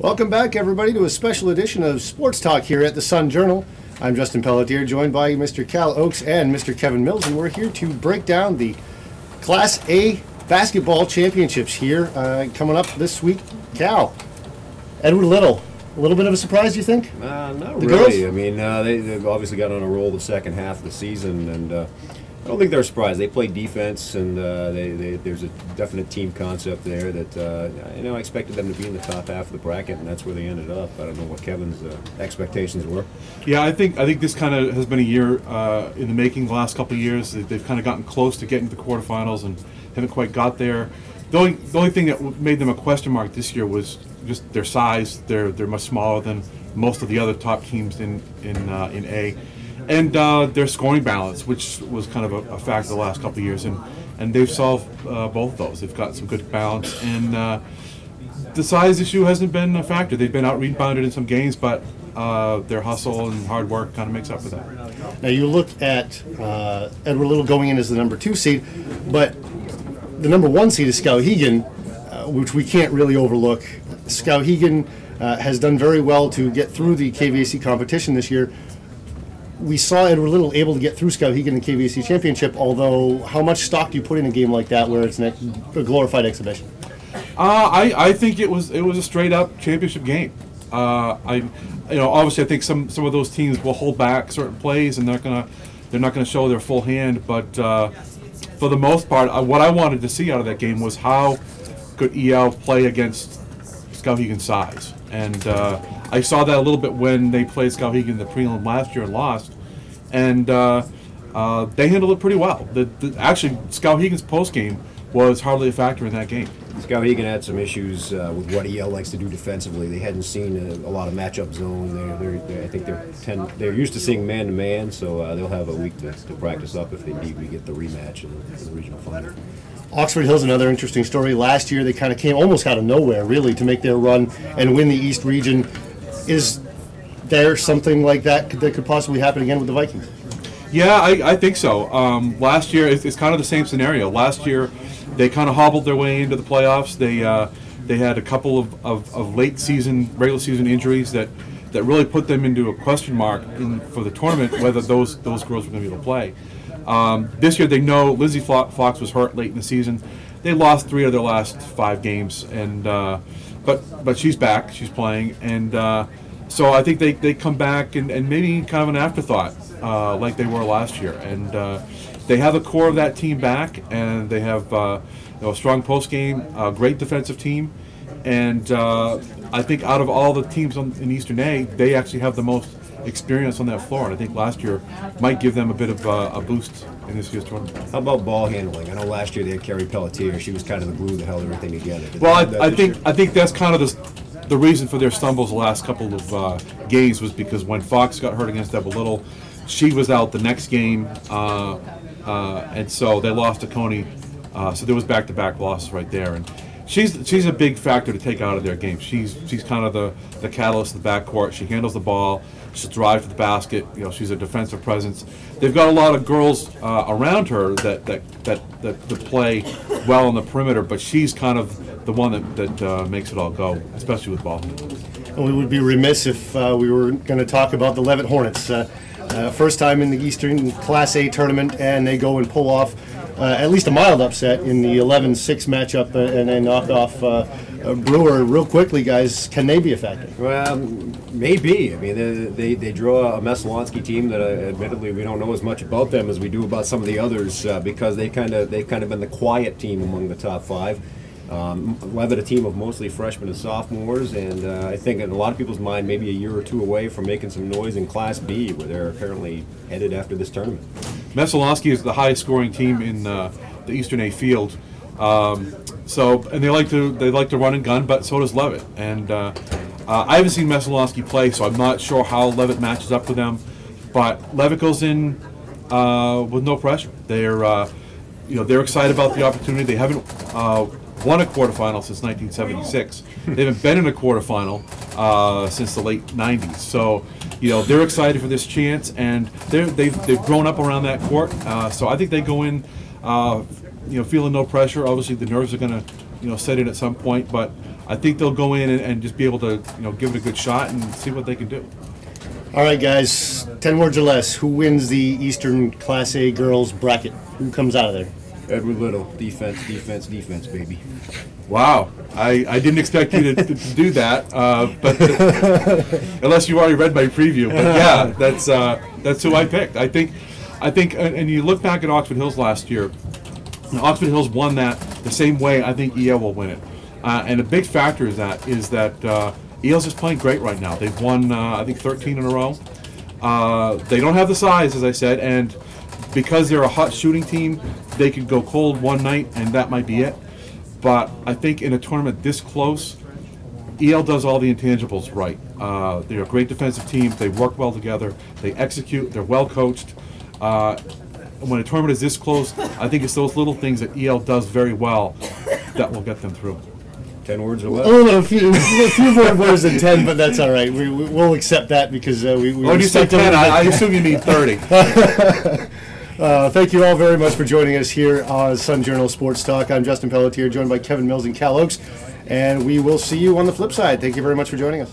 Welcome back, everybody, to a special edition of Sports Talk here at the Sun Journal. I'm Justin Pelletier, joined by Mr. Cal Oakes and Mr. Kevin Mills, and we're here to break down the Class A basketball championships here coming up this week. Cal, Edward Little, a little bit of a surprise, you think? Not the really. Girls? I mean, they've obviously got on a roll the second half of the season, and I don't think they're surprised. They play defense, and there's a definite team concept there that I expected them to be in the top half of the bracket, and that's where they ended up. I don't know what Kevin's expectations were. Yeah, I think this kind of has been a year in the making. The last couple of years, they've kind of gotten close to getting to the quarterfinals and haven't quite got there. The only thing that made them a question mark this year was just their size. They're much smaller than most of the other top teams in A. And their scoring balance, which was kind of a factor the last couple of years, and they've solved both of those. They've got some good balance, and the size issue hasn't been a factor. They've been out-rebounded in some games, but their hustle and hard work kind of makes up for that. Now, you look at Edward Little going in as the number 2 seed, but the number 1 seed is Skowhegan, which we can't really overlook. Skowhegan has done very well to get through the KVAC competition this year. We saw Edward Little able to get through Skowhegan in the KVAC championship, although how much stock do you put in a game like that where it's a glorified exhibition? I think it was a straight up championship game. Obviously I think some of those teams will hold back certain plays and they're not gonna show their full hand, but for the most part, what I wanted to see out of that game was how could EL play against Skowhegan's size. And I saw that a little bit when they played Skowhegan in the prelim last year and lost. And they handled it pretty well. Actually, Skowhegan's postgame was hardly a factor in that game. Skowhegan had some issues with what EL likes to do defensively. They hadn't seen a lot of matchup zone. I think they're used to seeing man-to-man, so they'll have a week to practice up if they need to get the rematch in the regional final. Oxford Hill's another interesting story. Last year they kind of came almost out of nowhere, really, to make their run and win the East region. Is there something like that could possibly happen again with the Vikings? Yeah, I think so. Last year, it's kind of the same scenario. Last year, they kind of hobbled their way into the playoffs. They had a couple of late season, regular season injuries that really put them into a question mark for the tournament, whether those girls were going to be able to play. This year, they know Lindsay Fox was hurt late in the season. They lost 3 of their last 5 games, and but she's back. She's playing, and so I think they come back and maybe kind of an afterthought like they were last year. And they have the core of that team back, and they have a strong post game, a great defensive team, and I think out of all the teams in Eastern A, they actually have the most experience on that floor, and I think last year might give them a bit of a boost in this year's tournament. How about ball handling? I know last year they had Carrie Pelletier. She was kind of the glue that held everything together. Well, I think that's kind of the reason for their stumbles the last couple of games was because when Fox got hurt against Edward Little, she was out the next game, and so they lost to Coney. So there was back-to-back losses right there, and she's a big factor to take out of their game. She's kind of the catalyst of the backcourt. She handles the ball. She'll drive to the basket. She's a defensive presence. They've got a lot of girls around her that play well on the perimeter, but she's kind of the one that makes it all go, especially with ball. And we would be remiss if we were going to talk about the Levitt Hornets. First time in the Eastern Class A tournament, and they go and pull off at least a mild upset in the 11-6 matchup, and they knock off Brewer real quickly. Guys, can they be a factor? Well, maybe. I mean, they draw a Messalonsky team that admittedly we don't know as much about them as we do about some of the others because they've kind of been the quiet team among the top 5. Levitt, a team of mostly freshmen and sophomores, and I think in a lot of people's mind, maybe a year or 2 away from making some noise in Class B, where they're apparently headed after this tournament. Messalonsky is the highest scoring team in the Eastern A field, and they like to run and gun, but so does Levitt. And I haven't seen Messalonsky play, so I'm not sure how Levitt matches up to them. But Levitt goes in with no pressure. They're excited about the opportunity. They haven't won a quarterfinal since 1976. They haven't been in a quarterfinal since the late 90s. So, they're excited for this chance, and they've grown up around that court. So I think they go in, feeling no pressure. Obviously, the nerves are going to set in at some point. But I think they'll go in and just be able to give it a good shot and see what they can do. All right, guys, 10 words or less. Who wins the Eastern Class A girls bracket? Who comes out of there? Edward Little, defense, defense, defense, baby. Wow, I didn't expect you to do that, but unless you already read my preview. But yeah, that's who I picked. I think, and you look back at Oxford Hills last year. Oxford Hills won that the same way I think EL will win it, and a big factor is that EL's just playing great right now. They've won I think 13 in a row. They don't have the size, as I said, and because they're a hot shooting team, they could go cold one night and that might be it. But I think in a tournament this close, EL does all the intangibles right. They're a great defensive team. They work well together. They execute. They're well coached. When a tournament is this close, I think it's those little things that EL does very well that will get them through. 10 words or less? Oh, a few more words than 10, but that's all right. We'll accept that because we when you say 10, I assume you mean 30. Thank you all very much for joining us here on Sun Journal Sports Talk. I'm Justin Pelletier, joined by Kevin Mills and Cal Oakes, and we will see you on the flip side. Thank you very much for joining us.